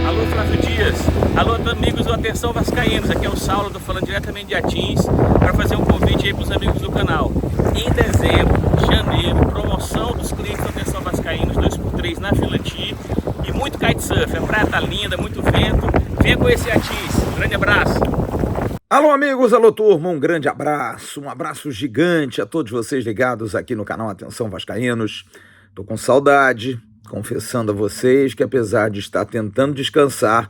Alô, Flávio Dias. Alô, amigos do Atenção Vascaínos. Aqui é o Saulo, tô falando diretamente de Atins para fazer um convite aí para os amigos do canal. Em dezembro, janeiro, promoção dos clientes do Atenção Vascaínos 2x3 na Filati e muito kitesurf. A praia tá linda, muito vento. Venha conhecer Atins. Grande abraço. Alô amigos, alô turma, um grande abraço, um abraço gigante a todos vocês ligados aqui no canal Atenção Vascaínos. Tô com saudade, confessando a vocês que apesar de estar tentando descansar,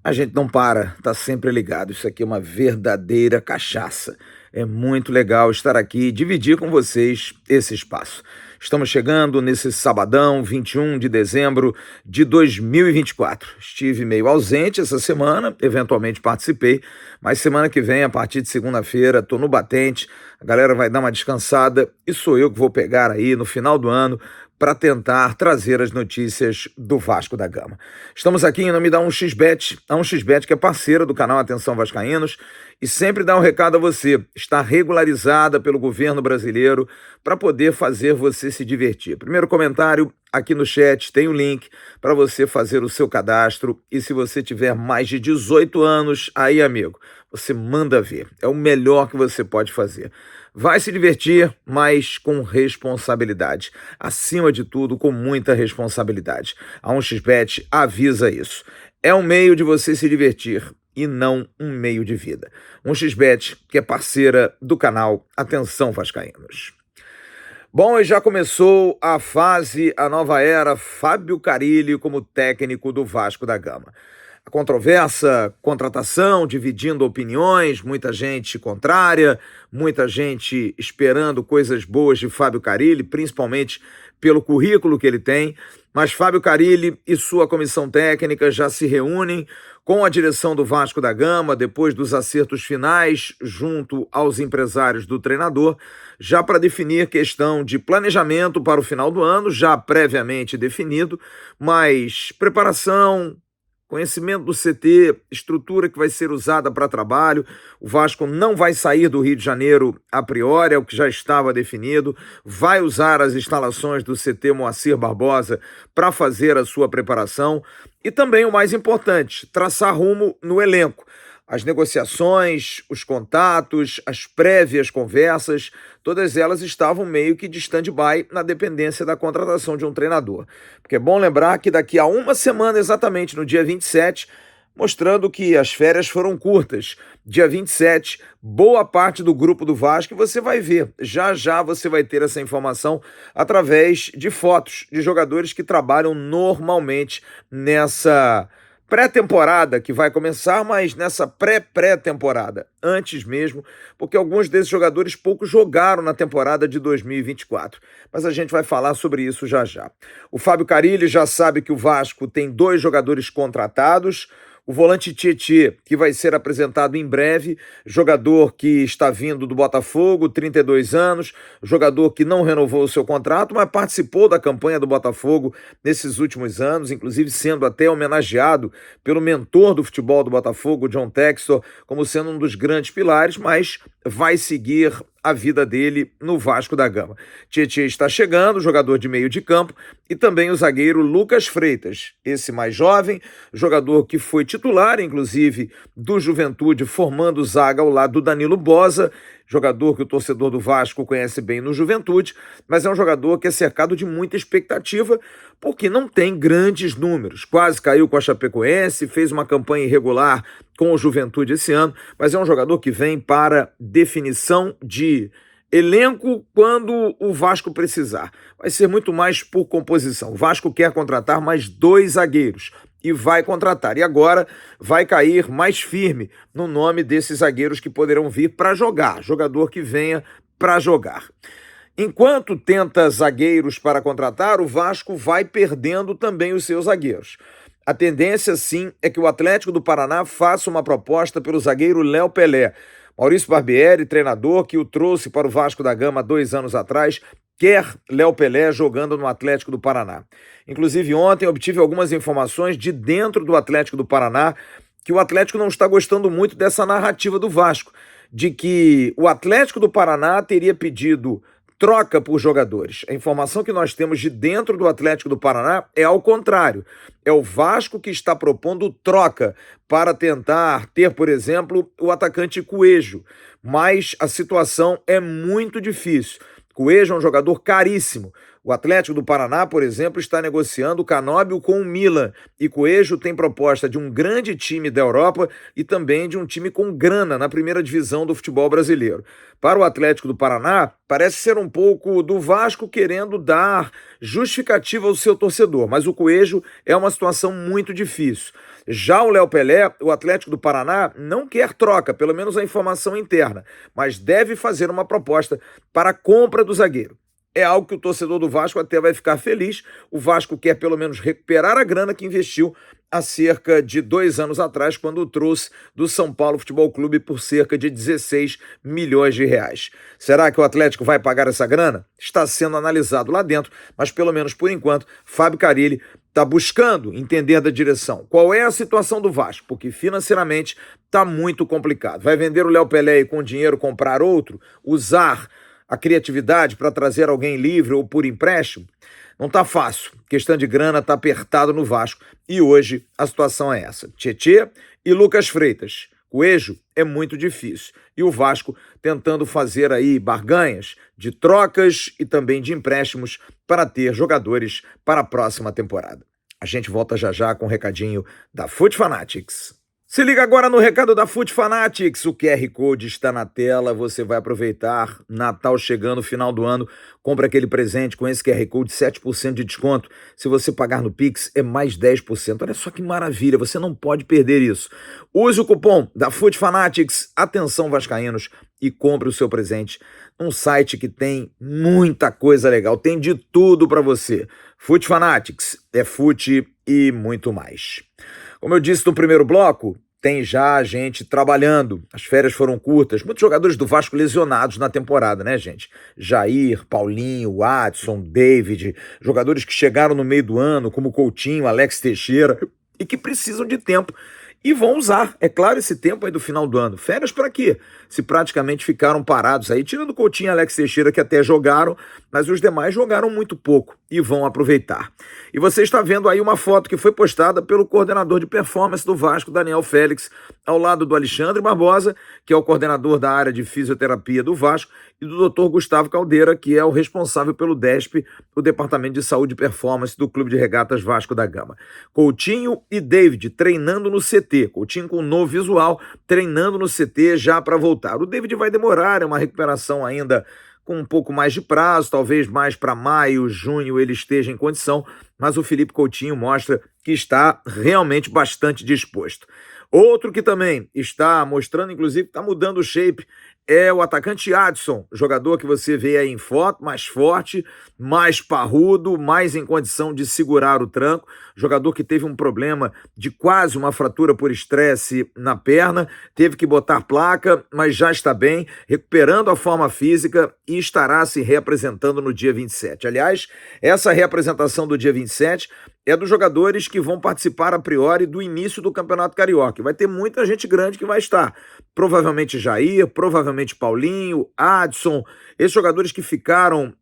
a gente não para, tá sempre ligado. Isso aqui é uma verdadeira cachaça. É muito legal estar aqui e dividir com vocês esse espaço. Estamos chegando nesse sabadão, 21 de dezembro de 2024. Estive meio ausente essa semana, eventualmente participei, mas semana que vem, a partir de segunda-feira, estou no batente, a galera vai dar uma descansada e sou eu que vou pegar aí no final do ano para tentar trazer as notícias do Vasco da Gama. Estamos aqui em nome da 1xBet, a 1xBet que é parceira do canal Atenção Vascaínos e sempre dá um recado a você, está regularizada pelo governo brasileiro para poder fazer você se divertir. Primeiro comentário aqui no chat, tem o link para você fazer o seu cadastro e se você tiver mais de 18 anos, aí amigo, você manda ver, é o melhor que você pode fazer. Vai se divertir, mas com responsabilidade. Acima de tudo, com muita responsabilidade. A 1xBet avisa isso. É um meio de você se divertir e não um meio de vida. 1xBet, que é parceira do canal Atenção Vascaínos. Bom, e já começou a fase, a nova era, Fábio Carille como técnico do Vasco da Gama. A controversa contratação, dividindo opiniões, muita gente contrária, muita gente esperando coisas boas de Fábio Carille, principalmente pelo currículo que ele tem, mas Fábio Carille e sua comissão técnica já se reúnem com a direção do Vasco da Gama, depois dos acertos finais junto aos empresários do treinador, já para definir questão de planejamento para o final do ano, já previamente definido, mas preparação, conhecimento do CT, estrutura que vai ser usada para trabalho. O Vasco não vai sair do Rio de Janeiro a priori, é o que já estava definido. Vai usar as instalações do CT Moacir Barbosa para fazer a sua preparação. E também o mais importante, traçar rumo no elenco. As negociações, os contatos, as prévias conversas, todas elas estavam meio que de stand-by na dependência da contratação de um treinador. Porque é bom lembrar que daqui a uma semana, exatamente no dia 27, mostrando que as férias foram curtas, dia 27, boa parte do grupo do Vasco você vai ver. Já já você vai ter essa informação através de fotos de jogadores que trabalham normalmente nessa pré-temporada que vai começar, mas nessa pré-pré-temporada, antes mesmo, porque alguns desses jogadores pouco jogaram na temporada de 2024. Mas a gente vai falar sobre isso já já. O Fábio Carille já sabe que o Vasco tem 2 jogadores contratados, o volante Tietê, que vai ser apresentado em breve, jogador que está vindo do Botafogo, 32 anos, jogador que não renovou o seu contrato, mas participou da campanha do Botafogo nesses últimos anos, inclusive sendo até homenageado pelo mentor do futebol do Botafogo, John Textor, como sendo um dos grandes pilares, mas vai seguir a vida dele no Vasco da Gama. Tietê está chegando, jogador de meio de campo, e também o zagueiro Lucas Freitas, esse mais jovem, jogador que foi titular, inclusive, do Juventude, formando zaga ao lado do Danilo Boza, jogador que o torcedor do Vasco conhece bem no Juventude, mas é um jogador que é cercado de muita expectativa, porque não tem grandes números. Quase caiu com a Chapecoense, fez uma campanha irregular com o Juventude esse ano, mas é um jogador que vem para definição de elenco quando o Vasco precisar. Vai ser muito mais por composição. O Vasco quer contratar mais 2 zagueiros e vai contratar. E agora vai cair mais firme no nome desses zagueiros que poderão vir para jogar. Jogador que venha para jogar. Enquanto tenta zagueiros para contratar, o Vasco vai perdendo também os seus zagueiros. A tendência, sim, é que o Atlético do Paraná faça uma proposta pelo zagueiro Léo Pelé. Maurício Barbieri, treinador que o trouxe para o Vasco da Gama 2 anos atrás, quer Léo Pelé jogando no Atlético do Paraná. Inclusive, ontem obtive algumas informações de dentro do Atlético do Paraná que o Atlético não está gostando muito dessa narrativa do Vasco, de que o Atlético do Paraná teria pedido troca por jogadores. A informação que nós temos de dentro do Atlético do Paraná é ao contrário. É o Vasco que está propondo troca para tentar ter, por exemplo, o atacante Coelho. Mas a situação é muito difícil. Coelho é um jogador caríssimo. O Atlético do Paraná, por exemplo, está negociando o Canóbio com o Milan. E Coelho tem proposta de um grande time da Europa e também de um time com grana na primeira divisão do futebol brasileiro. Para o Atlético do Paraná, parece ser um pouco do Vasco querendo dar justificativa ao seu torcedor. Mas o Coelho é uma situação muito difícil. Já o Léo Pelé, o Atlético do Paraná, não quer troca, pelo menos a informação interna, mas deve fazer uma proposta para a compra do zagueiro. É algo que o torcedor do Vasco até vai ficar feliz. O Vasco quer pelo menos recuperar a grana que investiu há cerca de 2 anos atrás, quando o trouxe do São Paulo Futebol Clube por cerca de 16 milhões de reais. Será que o Atlético vai pagar essa grana? Está sendo analisado lá dentro, mas pelo menos por enquanto, Fábio Carille está buscando entender da direção qual é a situação do Vasco, porque financeiramente está muito complicado. Vai vender o Léo Pelé e com dinheiro comprar outro? Usar a criatividade para trazer alguém livre ou por empréstimo? Não está fácil. Questão de grana está apertado no Vasco. E hoje a situação é essa. Tietê e Lucas Freitas. Coelho é muito difícil. E o Vasco tentando fazer aí barganhas de trocas e também de empréstimos para ter jogadores para a próxima temporada. A gente volta já já com um recadinho da Foot Fanatics. Se liga agora no recado da Foot Fanatics, o QR Code está na tela, você vai aproveitar, Natal chegando, final do ano, compra aquele presente com esse QR Code, 7% de desconto, se você pagar no Pix é mais 10%, olha só que maravilha, você não pode perder isso. Use o cupom da Foot Fanatics, atenção vascaínos, e compre o seu presente num site que tem muita coisa legal, tem de tudo para você. Foot Fanatics, é fute e muito mais. Como eu disse no primeiro bloco, tem já gente trabalhando, as férias foram curtas, muitos jogadores do Vasco lesionados na temporada, né, gente? Jair, Paulinho, Adson, David, jogadores que chegaram no meio do ano, como Coutinho, Alex Teixeira, e que precisam de tempo e vão usar, é claro, esse tempo aí do final do ano. Férias para quê? Se praticamente ficaram parados aí, tirando Coutinho e Alex Teixeira, que até jogaram, mas os demais jogaram muito pouco e vão aproveitar. E você está vendo aí uma foto que foi postada pelo coordenador de performance do Vasco, Daniel Félix, ao lado do Alexandre Barbosa, que é o coordenador da área de fisioterapia do Vasco, e do Dr. Gustavo Caldeira, que é o responsável pelo DESP, o Departamento de Saúde e Performance do Clube de Regatas Vasco da Gama. Coutinho e David treinando no CT. Coutinho com um novo visual, treinando no CT já para voltar. O David vai demorar, é uma recuperação ainda com um pouco mais de prazo, talvez mais para maio, junho ele esteja em condição, mas o Felipe Coutinho mostra que está realmente bastante disposto. Outro que também está mostrando, inclusive, está mudando o shape, é o atacante Adson, jogador que você vê aí em foto, mais forte, mais parrudo, mais em condição de segurar o tranco, jogador que teve um problema de quase uma fratura por estresse na perna, teve que botar placa, mas já está bem, recuperando a forma física e estará se reapresentando no dia 27. Aliás, essa reapresentação do dia 27 é dos jogadores que vão participar a priori do início do Campeonato Carioca. Vai ter muita gente grande que vai estar. Provavelmente Jair, provavelmente Paulinho, Adson, esses jogadores que ficaram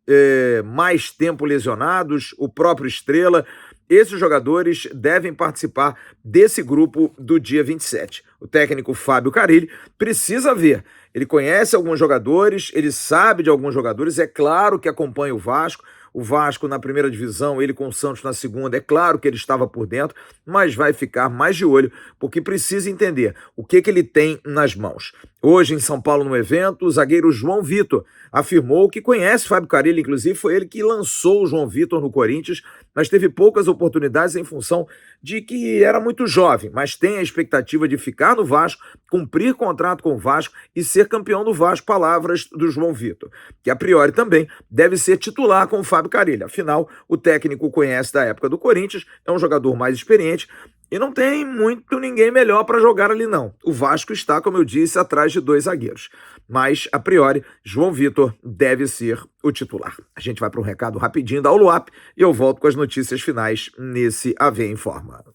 mais tempo lesionados, o próprio Estrela, esses jogadores devem participar desse grupo do dia 27. O técnico Fábio Carille precisa ver. Ele conhece alguns jogadores, ele sabe de alguns jogadores, é claro que acompanha o Vasco. O Vasco na primeira divisão, ele com o Santos na segunda, é claro que ele estava por dentro, mas vai ficar mais de olho, porque precisa entender o que ele tem nas mãos. Hoje, em São Paulo, no evento, o zagueiro João Vitor afirmou que conhece Fábio Carille, inclusive foi ele que lançou o João Vitor no Corinthians, mas teve poucas oportunidades em função de que era muito jovem, mas tem a expectativa de ficar no Vasco, cumprir contrato com o Vasco e ser campeão do Vasco, palavras do João Vitor, que a priori também deve ser titular com o Fábio Carille. Afinal, o técnico conhece da época do Corinthians, é um jogador mais experiente e não tem muito ninguém melhor para jogar ali não. O Vasco está, como eu disse, atrás de 2 zagueiros. Mas, a priori, João Vitor deve ser o titular. A gente vai para um recado rapidinho da Uluap e eu volto com as notícias finais nesse AV Informa.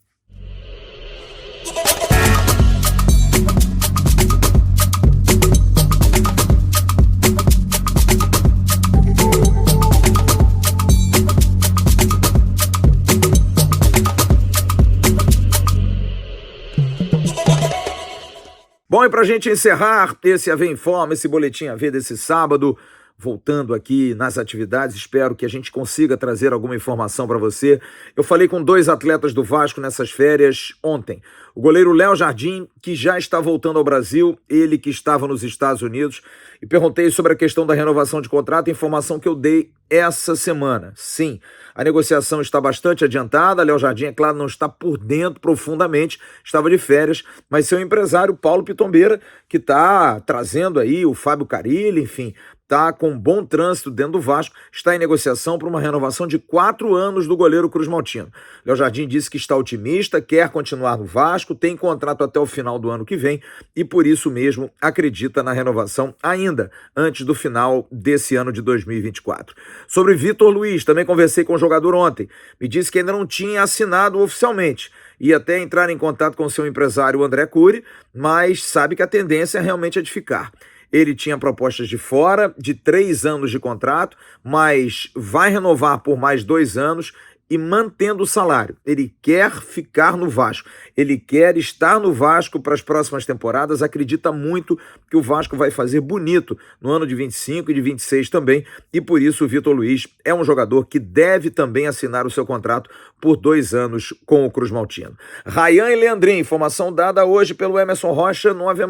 Bom, e para a gente encerrar esse AV Informa, esse boletim AV desse sábado, voltando aqui nas atividades, espero que a gente consiga trazer alguma informação para você. Eu falei com 2 atletas do Vasco nessas férias ontem. O goleiro Léo Jardim, que já está voltando ao Brasil, ele que estava nos Estados Unidos, e perguntei sobre a questão da renovação de contrato, informação que eu dei essa semana. Sim, a negociação está bastante adiantada, Léo Jardim, é claro, não está por dentro profundamente, estava de férias, mas seu empresário, Paulo Pitombeira, que está trazendo aí o Fábio Carilli, enfim, está com bom trânsito dentro do Vasco, está em negociação para uma renovação de 4 anos do goleiro Cruz Maltino. Léo Jardim disse que está otimista, quer continuar no Vasco, tem contrato até o final do ano que vem e por isso mesmo acredita na renovação ainda antes do final desse ano de 2024. Sobre Vitor Luiz, também conversei com o jogador ontem, me disse que ainda não tinha assinado oficialmente, ia até entrar em contato com seu empresário André Cury, mas sabe que a tendência realmente é de ficar. Ele tinha propostas de fora, de 3 anos de contrato, mas vai renovar por mais 2 anos e mantendo o salário. Ele quer ficar no Vasco, ele quer estar no Vasco para as próximas temporadas, acredita muito que o Vasco vai fazer bonito no ano de 25 e de 26 também, e por isso o Vitor Luiz é um jogador que deve também assinar o seu contrato por 2 anos com o Cruz Maltino. Rayan e Leandrinho, informação dada hoje pelo Emerson Rocha no AV+.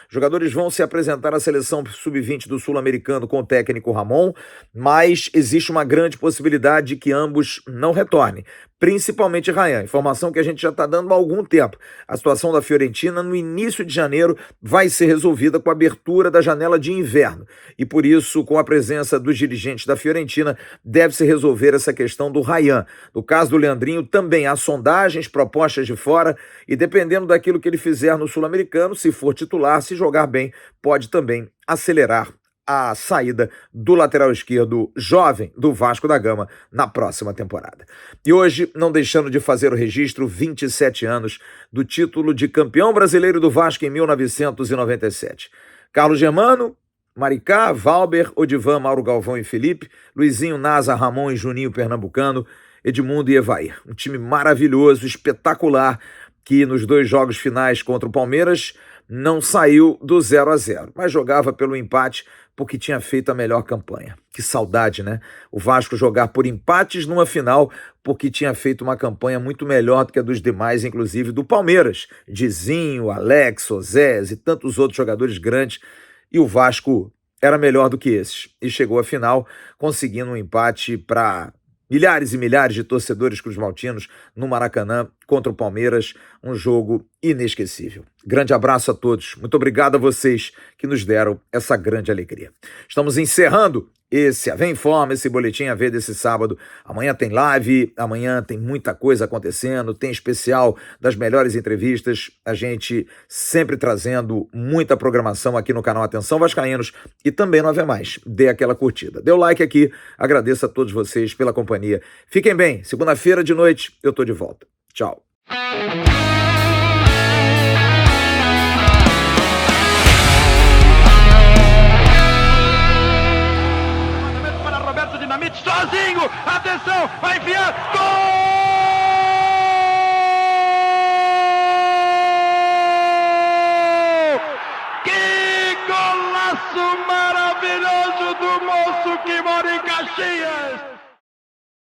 Jogadores vão se apresentar à seleção sub-20 do Sul-Americano com o técnico Ramon, mas existe uma grande possibilidade de que ambos não retornem, principalmente Rayan. Informação que a gente já está dando há algum tempo. A situação da Fiorentina no início de janeiro vai ser resolvida com a abertura da janela de inverno e por isso, com a presença dos dirigentes da Fiorentina, deve-se resolver essa questão do Rayan. No caso do Leandrinho, também há sondagens, propostas de fora e dependendo daquilo que ele fizer no Sul-Americano, se for titular, se jogar bem, pode também acelerar a saída do lateral esquerdo jovem do Vasco da Gama na próxima temporada. E hoje, não deixando de fazer o registro, 27 anos do título de campeão brasileiro do Vasco em 1997. Carlos Germano, Maricá, Valber, Odivan, Mauro Galvão e Felipe, Luizinho, Nasa, Ramon e Juninho Pernambucano, Edmundo e Evair. Um time maravilhoso, espetacular, que nos 2 jogos finais contra o Palmeiras não saiu do 0-0, mas jogava pelo empate porque tinha feito a melhor campanha. Que saudade, né? O Vasco jogar por empates numa final porque tinha feito uma campanha muito melhor do que a dos demais, inclusive do Palmeiras. Dizinho, Alex, Osés e tantos outros jogadores grandes. E o Vasco era melhor do que esses. E chegou à final conseguindo um empate para milhares e milhares de torcedores cruzmaltinos no Maracanã contra o Palmeiras, um jogo inesquecível. Grande abraço a todos, muito obrigado a vocês que nos deram essa grande alegria. Estamos encerrando esse AV Informa, esse boletim AV desse sábado. Amanhã tem live, amanhã tem muita coisa acontecendo, tem especial das melhores entrevistas, a gente sempre trazendo muita programação aqui no canal Atenção Vascaínos e também no AV+. Dê aquela curtida. Dê o like aqui, agradeço a todos vocês pela companhia. Fiquem bem, segunda-feira de noite eu tô de volta. Tchau. Sozinho, atenção, vai enfiar, gol! Que golaço maravilhoso do moço que mora em Caxias!